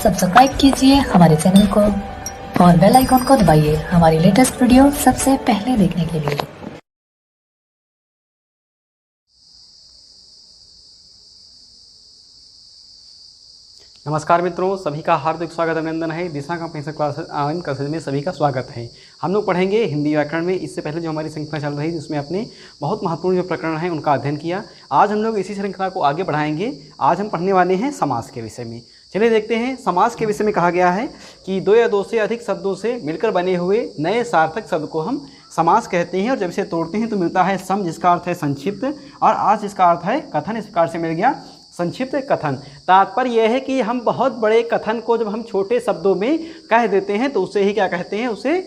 Subscribe कीजिए हमारे channel को और बेल आइकॉन को दबाइए हमारी लेटेस्ट वीडियो सबसे पहले देखने के लिए। नमस्कार मित्रों, सभी का हार्दिक स्वागत अभिनंदन है। दिशा कंप्रेंशन क्लासेस ऑनलाइन क्लासेस में सभी का स्वागत है। हम लोग पढ़ेंगे हिंदी व्याकरण में। इससे पहले जो हमारी श्रृंखला चल रही है जिसमें अपने बहुत महत्वपूर्ण जो प्रकरण है उनका अध्ययन किया। आज हम लोग इसी श्रृंखला को आगे बढ़ाएंगे। आज हम पढ़ने वाले हैं समास के विषय में। चलिए देखते हैं। समास के विषय में कहा गया है कि दो या दो से अधिक शब्दों से मिलकर बने हुए नए सार्थक शब्द को हम समास कहते हैं। और जब इसे तोड़ते हैं तो मिलता है सम, जिसका अर्थ है संक्षिप्त, और आज जिसका अर्थ है कथन। इस प्रकार से मिल गया संक्षिप्त कथन। तात्पर्य यह है कि हम बहुत बड़े कथन को जब हम छोटे शब्दों में कह देते हैं तो उसे ही क्या कहते हैं, उसे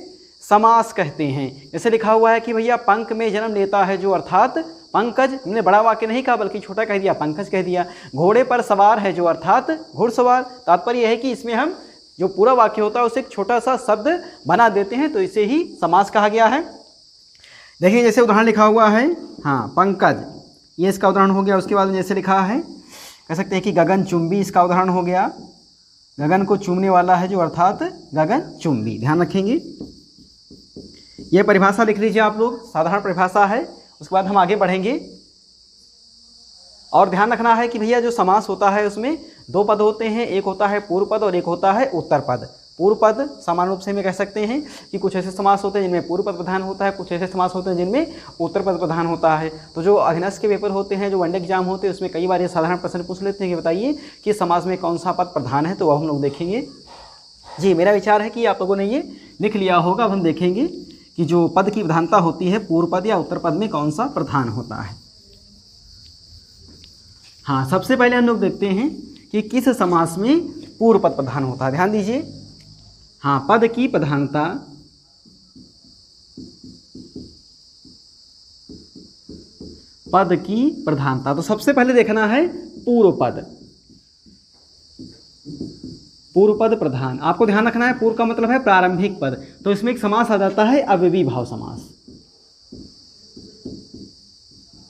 समास कहते हैं। जैसे लिखा हुआ है कि भैया पंख में जन्म लेता है जो, अर्थात पंकज। हमने बड़ा वाक्य नहीं कहा बल्कि छोटा कह दिया, पंकज कह दिया। घोड़े पर सवार है जो, अर्थात घुड़सवार। तात्पर्य यह है कि इसमें हम जो पूरा वाक्य होता है उसे एक छोटा सा शब्द बना देते हैं तो इसे ही समास कहा गया है। देखिए जैसे उदाहरण लिखा हुआ है, हाँ पंकज, ये इसका उदाहरण हो गया। उसके बाद जैसे लिखा है, कह सकते हैं कि गगन चुंबी, इसका उदाहरण हो गया। गगन को चूमने वाला है जो, अर्थात गगन चुंबी। ध्यान रखेंगे, यह परिभाषा लिख लीजिए आप लोग, साधारण परिभाषा है। उसके बाद हम आगे बढ़ेंगे। और ध्यान रखना है कि भैया जो समास होता है उसमें दो पद होते हैं, एक होता है पूर्व पद और एक होता है उत्तर पद। पूर्व पद सामान्य रूप से हमें कह सकते हैं कि कुछ ऐसे समास होते हैं जिनमें पूर्व पद प्रधान होता है, कुछ ऐसे समास होते हैं जिनमें उत्तर पद प्रधान होता है। तो जो अधीनस्थ के पेपर होते हैं, जो वनडे एग्जाम होते हैं, उसमें कई बार ये साधारण प्रश्न पूछ लेते हैं कि बताइए कि समास में कौन सा पद प्रधान है। तो अब हम लोग देखेंगे। जी मेरा विचार है कि आप लोगों ने ये लिख लिया होगा। अब हम देखेंगे कि जो पद की प्रधानता होती है पूर्व पद या उत्तर पद में कौन सा प्रधान होता है। हाँ, सबसे पहले हम लोग देखते हैं कि किस समास में पूर्व पद प्रधान होता है। ध्यान दीजिए, हाँ, पद की प्रधानता तो सबसे पहले देखना है पूर्व पद। पूर्व पद प्रधान, आपको ध्यान रखना है पूर्व का मतलब है प्रारंभिक पद। तो इसमें एक समास आ जाता है अव्ययी भाव समास।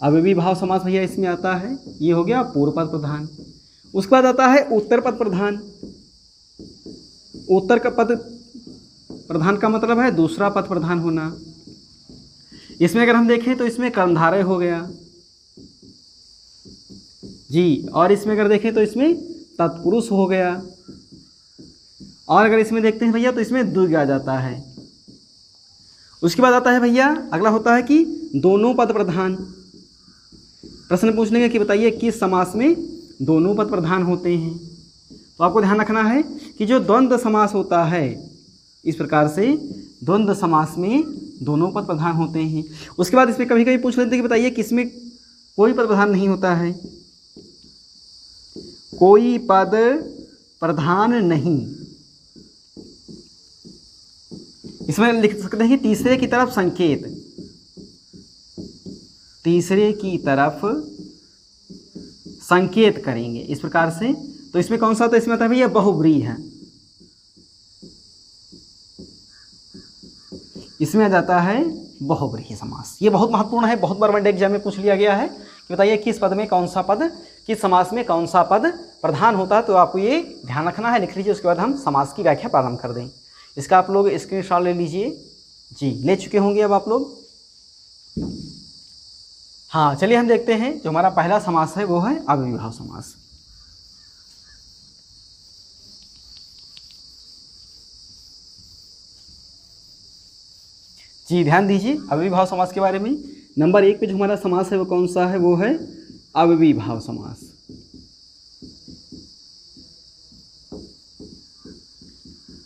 अव्ययी भाव समास भैया इसमें आता है, ये हो गया पूर्व पद प्रधान। उसके बाद आता है उत्तर पद प्रधान। उत्तर का पद प्रधान का मतलब है दूसरा पद प्रधान होना। इसमें अगर हम देखें तो इसमें कर्मधारय हो गया जी, और इसमें अगर देखें तो इसमें तत्पुरुष हो गया, और अगर इसमें देखते हैं भैया तो इसमें द्विग आ जाता है। उसके बाद आता है भैया अगला होता है कि दोनों पद प्रधान। प्रश्न पूछ लेंगे कि बताइए किस समास में दोनों पद प्रधान होते हैं। तो आपको ध्यान रखना है कि जो द्वंद्व समास होता है, इस प्रकार से द्वंद्व समास में दोनों पद प्रधान होते हैं। उसके बाद इसमें कभी कभी पूछ लेते हैं कि बताइए किसमें कोई पद प्रधान नहीं होता है। कोई पद प्रधान नहीं, इसमें लिख सकते हैं कि तीसरे की तरफ संकेत। तीसरे की तरफ संकेत करेंगे इस प्रकार से। तो इसमें कौन सा आता है, इसमें आता है भैया बहुब्रीहि है। इसमें आ जाता है बहुब्रीहि समास। ये बहुत महत्वपूर्ण है, बहुत बार वनडे एग्जाम में पूछ लिया गया है कि बताइए किस पद में कौन सा पद, किस समास में कौन सा पद प्रधान होता है। तो आपको ये ध्यान रखना है, लिख लीजिए। उसके बाद हम समास की व्याख्या प्रारंभ कर दें। इसका आप लोग स्क्रीनशॉट ले लीजिए। जी ले चुके होंगे अब आप लोग। हाँ चलिए हम देखते हैं। जो हमारा पहला समास है वो है अव्ययी भाव समास। जी ध्यान दीजिए अव्ययी भाव समास के बारे में। नंबर 1 पे जो हमारा समास है वो कौन सा है, वो है अव्ययी भाव समास।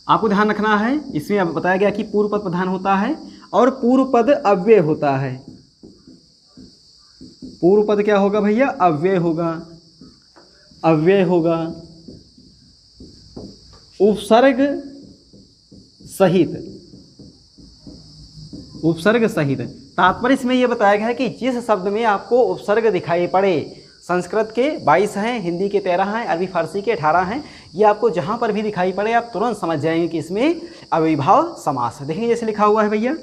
आपको ध्यान रखना है, इसमें बताया गया कि पूर्व पद प्रधान होता है और पूर्व पद अव्यय होता है। पूर्व पद क्या होगा भैया, अव्यय होगा। अव्यय होगा उपसर्ग सहित। उपसर्ग सहित तात्पर्य इसमें यह बताया गया है कि जिस शब्द में आपको उपसर्ग दिखाई पड़े, संस्कृत के 22 हैं, हिंदी के 13 हैं, अरबी फारसी के 18 हैं, ये आपको जहां पर भी दिखाई पड़े आप तुरंत समझ जाएंगे कि इसमें अव्ययी भाव समास है। देखेंगे जैसे लिखा हुआ है भैया,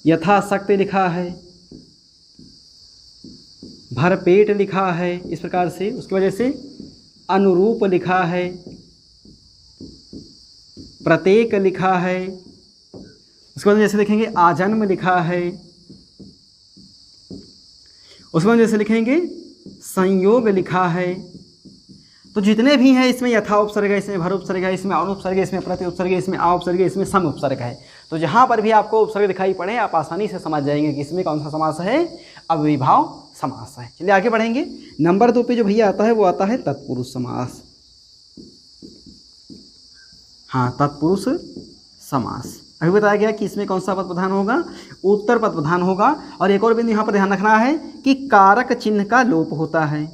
यथाशक्ति लिखा है, भरपेट लिखा है, इस प्रकार से। उसकी वजह से अनुरूप लिखा है, प्रत्येक लिखा है, उसके बाद जैसे लिखेंगे आजन्म लिखा है, उसके बाद जैसे लिखेंगे संयोग लिखा है। तो जितने भी हैं इसमें यथा उपसर्ग है, इसमें भर उपसर्ग है, इसमें अनुपसर्ग है, इसमें प्रति उपसर्ग है, इसमें आ उपसर्ग है, इसमें सम उपसर्ग है। तो जहाँ पर भी आपको उपसर्ग दिखाई पड़े आप आसानी से समझ जाएंगे कि इसमें कौन सा समास है, अव्ययीभाव समास है। चलिए आगे बढ़ेंगे। नंबर 2 पे जो भैया आता है वो आता है तत्पुरुष समास। हाँ, तत्पुरुष समास। अभी बताया गया कि इसमें कौन सा पद प्रधान होगा, उत्तर पद प्रधान होगा। और एक और बिंदु यहाँ पर ध्यान रखना है कि कारक चिन्ह का लोप होता है।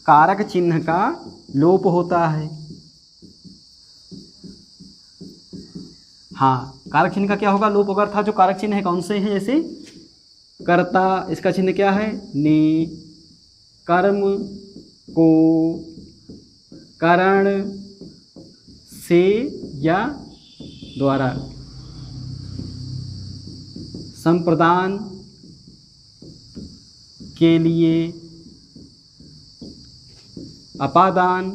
कारक चिन्ह का लोप होता है। हाँ, कारक चिन्ह का क्या होगा, लोप होगा। अर्थात जो कारक चिन्ह है कौन से हैं, जैसे कर्ता, इसका चिन्ह क्या है, ने, कर्म को करण से या द्वारा, संप्रदान के लिए, अपादान,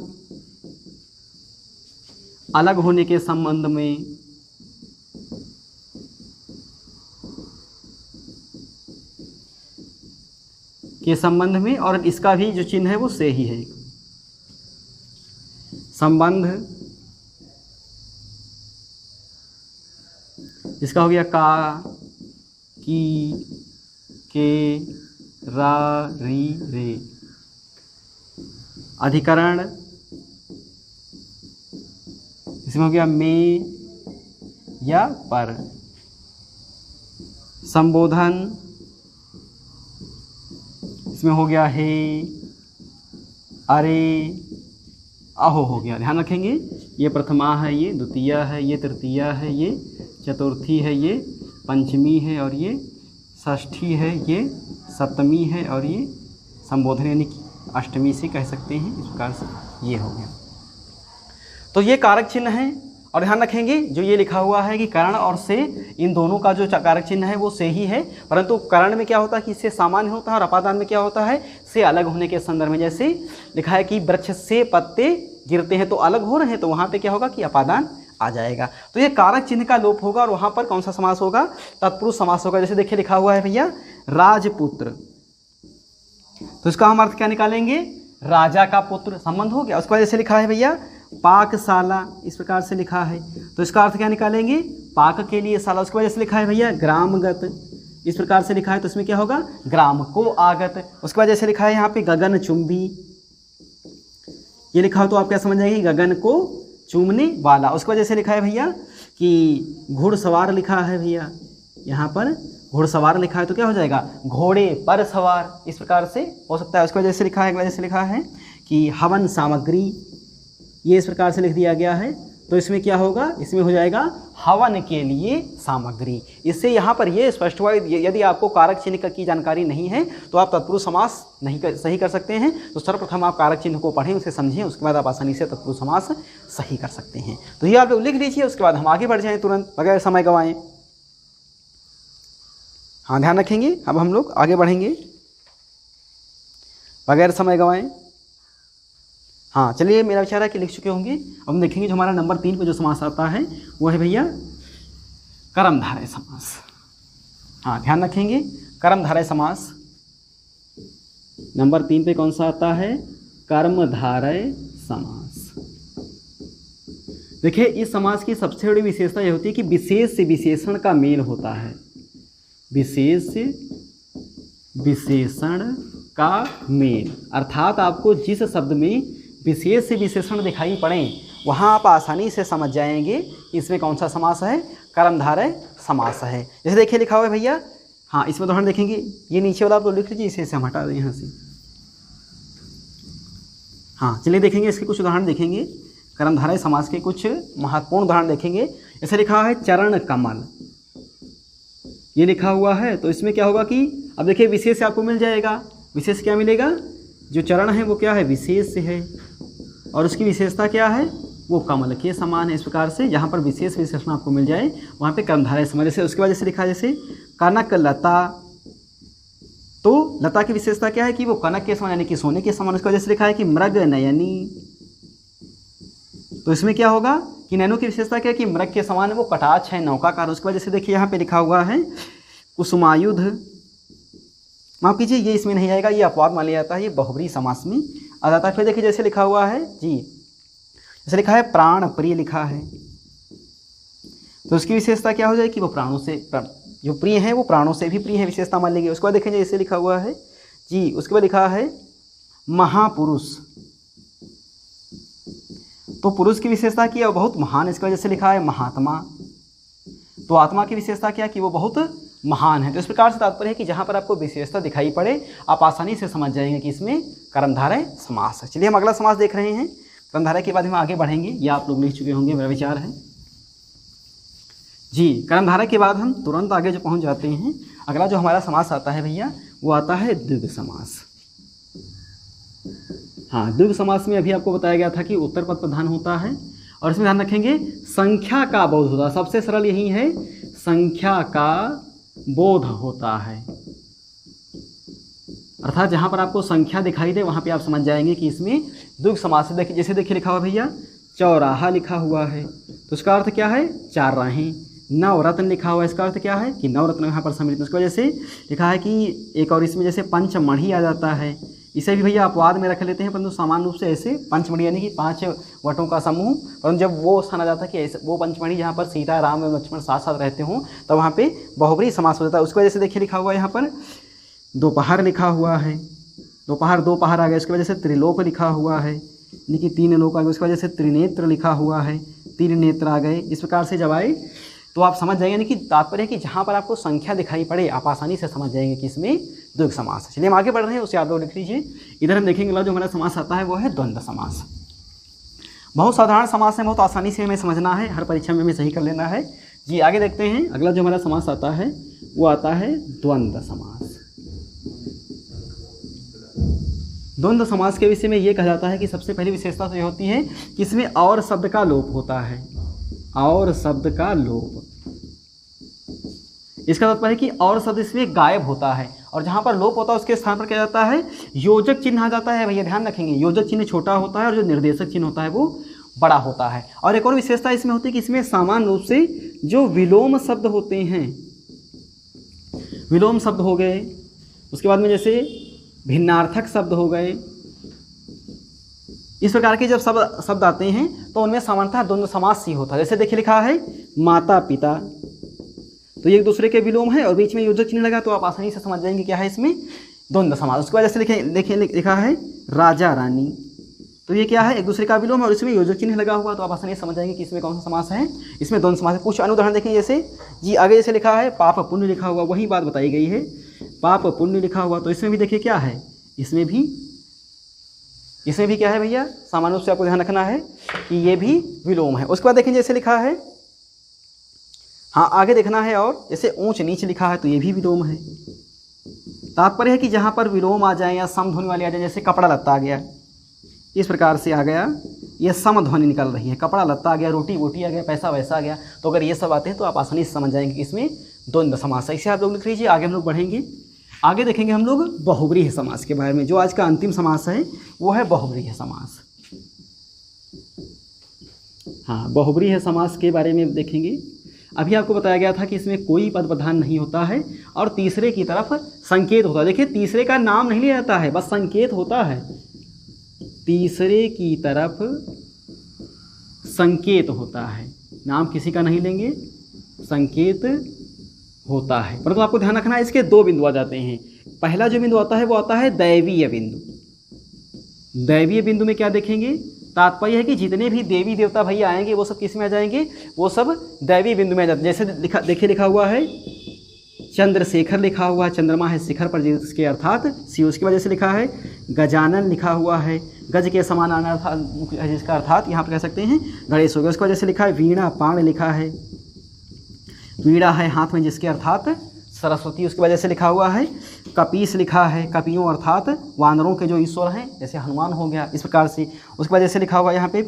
अलग होने के संबंध में, और इसका भी जो चिन्ह है वो से ही है। संबंध, इसका हो गया का, की, के, रा, री, रे। अधिकरण, इसमें हो गया में या पर। संबोधन, इसमें हो गया हे, अरे, अहो हो गया। ध्यान रखेंगे, ये प्रथमा है, ये द्वितीया है, ये तृतीया है, ये चतुर्थी है, ये पंचमी है, और ये षष्ठी है, ये सप्तमी है, और ये संबोधन यानी कि अष्टमी से कह सकते हैं। इस प्रकार से ये हो गया। तो ये कारक चिन्ह है। और ध्यान रखेंगे जो ये लिखा हुआ है कि करण और से, इन दोनों का जो कारक चिन्ह है वो से ही है, परंतु करण में क्या होता है कि इससे सामान्य होता है, और अपादान में क्या होता है, से अलग होने के संदर्भ में। जैसे लिखा है कि वृक्ष से पत्ते गिरते हैं तो अलग हो रहे हैं, तो वहाँ पे क्या होगा कि अपादान आ जाएगा। तो ये कारक चिन्ह का लोप होगा, और वहाँ पर कौन सा समास होगा, तत्पुरुष समास होगा। जैसे देखिए लिखा हुआ है भैया राजपुत्र, तो इसका हम अर्थ क्या निकालेंगे, राजा का पुत्र, संबंध हो गया। उसके बाद जैसे लिखा है भैया पाकशाला, इस प्रकार से लिखा है, तो इसका अर्थ क्या निकालेंगे, पाक के लिए शाला। उसके बाद जैसे लिखा है भैया ग्रामगत, इस प्रकार से लिखा है, तो इसमें क्या होगा, ग्राम को आगत। उसके बाद जैसे लिखा है यहाँ पे गगन चुंबी, ये लिखा हो तो आप क्या समझ जाएंगे, गगन को चूमने वाला। उसके बाद जैसे लिखा है भैया कि घुड़सवार लिखा है भैया, यहाँ पर घुड़सवार लिखा है तो क्या हो जाएगा, घोड़े पर सवार, इस प्रकार से हो सकता है। उसके बाद जैसे लिखा है, जैसे लिखा है कि हवन सामग्री, ये इस प्रकार से लिख दिया गया है, तो इसमें क्या होगा, इसमें हो जाएगा हवन के लिए सामग्री। इससे यहाँ पर ये स्पष्ट हुआ, यदि आपको कारक चिन्ह की जानकारी नहीं है तो आप तत्पुरुष समास सही कर सकते हैं। तो सर्वप्रथम आप कारक चिन्ह को पढ़ें, उसे समझें, उसके बाद आप आसानी से तत्पुरुष समास सही कर सकते हैं। तो ये आप लोग लिख लीजिए, उसके बाद हम आगे बढ़ जाएँ तुरंत बगैर समय गंवाएं। हाँ, ध्यान रखेंगे, अब हम लोग आगे बढ़ेंगे बगैर समय गंवाएं। हाँ चलिए, मेरा विचार है कि लिख चुके होंगे। अब हम देखेंगे जो हमारा नंबर 3 पे जो समास आता है वो है भैया कर्मधारय समास। हाँ, ध्यान रखेंगे, कर्मधारय समास नंबर 3 पे कौन सा आता है, कर्मधारय समास। देखिए, इस समास की सबसे बड़ी विशेषता यह होती है कि विशेष से विशेषण का मेल होता है। विशेष से विशेषण का मेल, अर्थात आपको जिस शब्द में विशेष से विशेषण दिखाई पड़े वहाँ आप आसानी से समझ जाएंगे कि इसमें कौन सा समास है, कर्मधारय समास है। जैसे देखिए लिखा हुआ है भैया, हाँ इसमें उदाहरण देखेंगे, ये नीचे वाला आप तो लिख लीजिए, इसे हम हटा दें यहाँ से। हाँ चलिए देखेंगे, इसके कुछ उदाहरण देखेंगे, कर्मधारय समास के कुछ महत्वपूर्ण उदाहरण देखेंगे। ऐसे लिखा है चरण कमल, ये लिखा हुआ है, तो इसमें क्या होगा कि अब देखिए विशेष से आपको मिल जाएगा। विशेष क्या मिलेगा, जो चरण है वो क्या है, विशेष से है, और उसकी विशेषता क्या है, वो कमल के समान है। इस प्रकार से जहाँ पर विशेष विशेषण आपको मिल जाए वहाँ पे कर्मधारय समास। जैसे उसके बाद जैसे लिखा है, जैसे कनक लता, तो लता की विशेषता क्या है कि वो कनक के समान यानी कि सोने के समान, उसकी वजह से लिखा है कि मृग नयनी। तो इसमें क्या होगा कि नैनो की विशेषता क्या है कि मृग के समान वो कटाक्ष है, नौकाकार। उसकी वजह से देखिए यहाँ पे लिखा हुआ है कुसुमायुध। माफ कीजिए, ये इसमें नहीं आएगा, ये अपवाद मान लिया जाता है, ये बहुब्रीहि समास में आ जाता है। फिर देखिए जैसे लिखा हुआ है जी, जैसे लिखा है प्राण प्रिय लिखा है, तो उसकी विशेषता क्या हो जाएगी कि वो प्राणों से, जो प्रिय है वो प्राणों से भी प्रिय है, विशेषता मान लेंगे। उसके बाद देखेंगे जैसे लिखा हुआ है जी, उसके बाद लिखा है महापुरुष। तो पुरुष की विशेषता की वो बहुत महान, इसकी वजह से लिखा है महात्मा। तो आत्मा की विशेषता क्या कि वो बहुत महान है। तो इस प्रकार से तात्पर्य है कि जहाँ पर आपको विशेषता दिखाई पड़े आप आसानी से समझ जाएंगे कि इसमें कर्मधारय समास है। चलिए हम अगला समास देख रहे हैं। कर्मधारय के बाद हम आगे बढ़ेंगे, या आप लोग लिख चुके होंगे, मेरा विचार है जी। कर्मधारय के बाद हम तुरंत आगे जो पहुँच जाते हैं, अगला जो हमारा समास आता है भैया वो आता है द्विग समास। हाँ, द्विग समास में अभी आपको बताया गया था कि उत्तर पद प्रधान होता है और इसमें ध्यान रखेंगे संख्या का बोध होता है। सबसे सरल यही है, संख्या का बोध होता है। अर्थात जहाँ पर आपको संख्या दिखाई दे वहाँ पे आप समझ जाएंगे कि इसमें द्विग समास है। देखिए जैसे देखिए लिखा हुआ भैया चौराहा लिखा हुआ है, तो उसका अर्थ क्या है चार राहें। नवरत्न लिखा हुआ है, इसका अर्थ क्या है कि नवरत्न यहाँ पर सम्मिलित। उसकी वजह से लिखा है कि एक और इसमें जैसे पंचमढ़ी आ जाता है, इसे भी भैया अपवाद में रख लेते हैं, परंतु सामान्य रूप से ऐसे पंचमढ़ी यानी कि 5 वटों का समूह। परंतु जब वो स्थान आ जाता है कि ऐसे वो पंचमढ़ी जहाँ पर सीता राम और लक्ष्मण साथ साथ रहते हों, तो वहाँ पे बहुब्रीहि समास हो जाता है। उसकी वजह से देखिए लिखा हुआ है यहाँ पर दोपहर लिखा हुआ है, दोपहर दो पहर आ गया। उसकी वजह से त्रिलोक लिखा हुआ है, यानी कि 3 लोक आ गए। उसकी वजह से त्रिनेत्र लिखा हुआ है, 3 नेत्र आ गए। इस प्रकार से जब आए तो आप समझ जाएंगे, यानी कि तात्पर्य है कि जहाँ पर आपको संख्या दिखाई पड़े आप आसानी से समझ जाएंगे कि इसमें द्विग समास है। चलिए हम आगे बढ़ रहे हैं, उसे आप लोग लिख लीजिए। इधर हम देखेंगे अगला जो हमारा समास आता है वो है द्वंद्व समास। बहुत साधारण समास है, बहुत आसानी से हमें समझना है, हर परीक्षा में हमें सही कर लेना है जी। आगे देखते हैं अगला जो हमारा समास आता है वो आता है द्वंद्व समास। द्वंद्व समास के विषय में ये कहा जाता है कि सबसे पहली विशेषता तो ये होती है कि इसमें और शब्द का लोप होता है, और शब्द का लोप। इसका तात्पर्य है कि और शब्द इसमें गायब होता है, और जहाँ पर लोप होता है उसके स्थान पर क्या जाता है योजक चिन्ह आ जाता है। भैया ध्यान रखेंगे, योजक चिन्ह छोटा होता है और जो निर्देशक चिन्ह होता है वो बड़ा होता है। और एक और विशेषता इसमें होती है कि इसमें सामान्य रूप से जो विलोम शब्द होते हैं, विलोम शब्द हो गए, उसके बाद में जैसे भिन्नार्थक शब्द हो गए, इस प्रकार के जब शब्द आते हैं तो उनमें सामान्यतः द्वंद्व समास ही होता है। जैसे देखिए लिखा है माता पिता, तो ये एक दूसरे के विलोम है और बीच में योजक चिन्ह लगा, तो आप आसानी से समझ जाएंगे क्या है इसमें द्वंद्व समास। उसके बाद जैसे लिखा है राजा रानी, तो ये क्या है एक दूसरे का विलोम है और इसमें योजक चिन्ह लगा हुआ, तो आप आसानी से समझ जाएंगे कि इसमें कौन सा समास है, इसमें द्वंद्व समास है। कुछ अनुदाहरण देखें जैसे जी, आगे जैसे लिखा है पाप पुण्य लिखा हुआ, वही बात बताई गई है, पाप पुण्य लिखा हुआ, तो इसमें भी देखिए क्या है, इसमें भी क्या है भैया, सामान्य रूप से आपको ध्यान रखना है कि ये भी विलोम है। उसके बाद देखें जैसे लिखा है, हाँ आगे देखना है, और जैसे ऊंच नीच लिखा है तो ये भी विलोम है। तात्पर्य है कि जहाँ पर विलोम आ जाए या समध्वनि वाले आ जाए, जैसे कपड़ा लत्ता आ गया, इस प्रकार से आ गया, ये समध्वनि निकल रही है, कपड़ा लत्ता आ गया, रोटी वोटी आ गया, पैसा वैसा आ गया, तो अगर ये सब आते हैं तो आप आसानी से समझ जाएंगे कि इसमें द्वंद्व समास है। इसे आप लोग लिख लीजिए। आगे हम लोग बढ़ेंगे, आगे देखेंगे हम लोग बहुब्रीहि समास के बारे में। जो आज का अंतिम समास है वो है बहुब्रीहि समास। हाँ, बहुब्रीहि समास के बारे में देखेंगे। अभी आपको बताया गया था कि इसमें कोई पद प्रधान नहीं होता है और तीसरे की तरफ संकेत होता है। देखिए तीसरे का नाम नहीं लिया जाता है, बस संकेत होता है, तीसरे की तरफ संकेत होता है, नाम किसी का नहीं लेंगे, संकेत होता है। परंतु आपको ध्यान रखना है इसके 2 बिंदु आ जाते हैं। पहला जो बिंदु आता है वो आता है दैवीय बिंदु। दैवीय बिंदु में क्या देखेंगे, तात्पर्य है कि जितने भी देवी देवता भैया आएंगे वो सब किस में आ जाएंगे, वो सब दैवीय बिंदु में आ जाते हैं। जैसे लिखा हुआ है चंद्रशेखर लिखा हुआ है, चंद्रमा है शिखर पर जिसके अर्थात शिव। उसकी वजह से लिखा है गजानन लिखा हुआ है, गज के समान अर्थात जिसका अर्थात यहाँ पर कह सकते हैं गणेश हो गया। उसकी वजह से लिखा है वीणा पाण लिखा है, वीणा है हाथ में जिसके अर्थात सरस्वती। उसकी वजह से लिखा हुआ है कपीस लिखा है, कपियों अर्थात वानरों के जो ईश्वर हैं, जैसे हनुमान हो गया, इस प्रकार से। उसकी वजह से लिखा हुआ यहाँ पे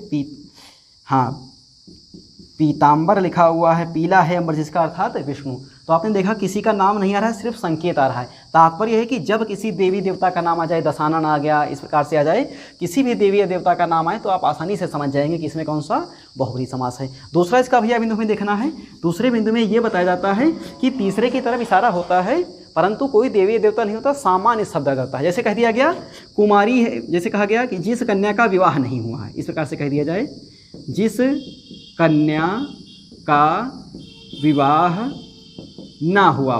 पीताम्बर लिखा हुआ है, पीला है अंबर जिसका अर्थात विष्णु। तो आपने देखा किसी का नाम नहीं आ रहा है, सिर्फ संकेत आ रहा है। तात्पर्य है कि जब किसी देवी देवता का नाम आ जाए, दशानन आ गया, इस प्रकार से आ जाए, किसी भी देवी या देवता का नाम आए तो आप आसानी से समझ जाएंगे कि इसमें कौन सा बहुब्रीहि समास है। दूसरा इसका भैया बिंदु में देखना है, दूसरे बिंदु में ये बताया जाता है कि तीसरे की तरफ इशारा होता है, परंतु कोई देवी देवता नहीं होता, सामान्य शब्द आ जाता है। जैसे कह दिया गया कुमारी है, जैसे कहा गया कि जिस कन्या का विवाह नहीं हुआ है, इस प्रकार से कह दिया जाए, जिस कन्या का विवाह ना हुआ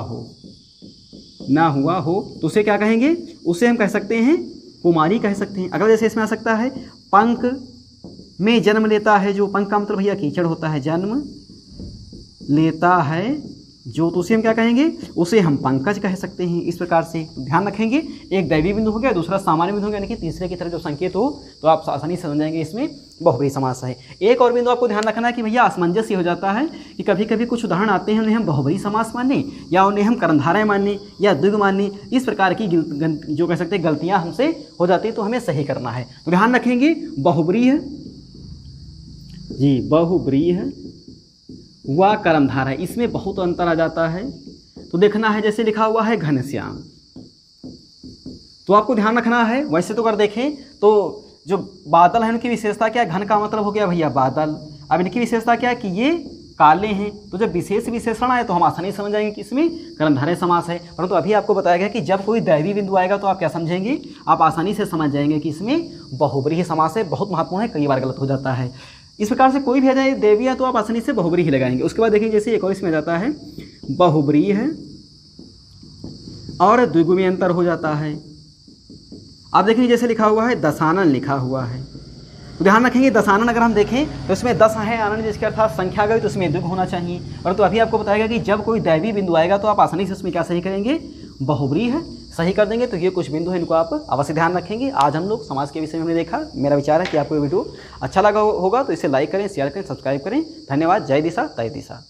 हो तो उसे क्या कहेंगे, उसे हम कह सकते हैं कुमारी कह सकते हैं। अगर जैसे इसमें आ सकता है पंक में जन्म लेता है जो, पंक का मतलब भैया कीचड़ होता है, जन्म लेता है जो, तो उसे हम क्या कहेंगे, उसे हम पंकज कह सकते हैं। इस प्रकार से तो ध्यान रखेंगे, एक दैवी बिंदु हो गया, दूसरा सामान्य बिंदु हो गया, यानी कि तीसरे की तरफ जो संकेत हो तो आप आसानी से समझ जाएंगे इसमें बहुब्रीहि समास है। एक और बिंदु आपको ध्यान रखना है कि भैया असमंजस ये हो जाता है कि कभी कभी कुछ उदाहरण आते हैं, उन्हें हम बहुब्रीहि समास माने या उन्हें हम कर्णधारय माने या द्विग माने, इस प्रकार की जो कह सकते हैं गलतियाँ हमसे हो जाती है, तो हमें सही करना है। तो ध्यान रखेंगे बहुब्रीहि जी, बहुब्रीहि व कर्मधारय, इसमें बहुत अंतर आ जाता है। तो देखना है जैसे लिखा हुआ है घनश्याम, तो आपको ध्यान रखना है। वैसे तो अगर देखें तो जो बादल है उनकी विशेषता क्या है, घन का मतलब हो गया भैया बादल, अब इनकी विशेषता क्या है कि ये काले हैं, तो जब विशेष विशेषण आए तो हम आसानी से समझ जाएंगे कि इसमें कर्मधारय समास है। परंतु अभी आपको बताया गया कि जब कोई दैवी बिंदु आएगा तो आप क्या समझेंगे, आप आसानी से समझ जाएंगे कि इसमें बहुब्रीहि समास है। बहुत महत्वपूर्ण है, कई बार गलत हो जाता है। इस प्रकार से कोई भी आ जाए देवियाँ तो आप आसानी से बहुब्रीहि लगाएंगे। उसके बाद देखिए जैसे एक और इसमें जाता है बहुब्रीहि और द्विगु में अंतर हो जाता है। आप देखेंगे जैसे लिखा हुआ है दशानन लिखा हुआ है, तो ध्यान रखेंगे दशानन अगर हम देखें तो इसमें 10 है आनंद, जिसके अर्थात संख्या गई तो इसमें द्विग होना चाहिए। परंतु अभी आपको बताएगा कि जब कोई दैवी बिंदु आएगा तो आप आसानी से उसमें क्या सही करेंगे, बहुब्रीहि सही कर देंगे। तो ये कुछ बिंदु है, इनको आप अवश्य ध्यान रखेंगे। आज हम लोग समाज के विषय में हमने देखा। मेरा विचार है कि आपको ये वीडियो अच्छा लगा होगा, तो इसे लाइक करें, शेयर करें, सब्सक्राइब करें। धन्यवाद। जय दिशा तय दिशा।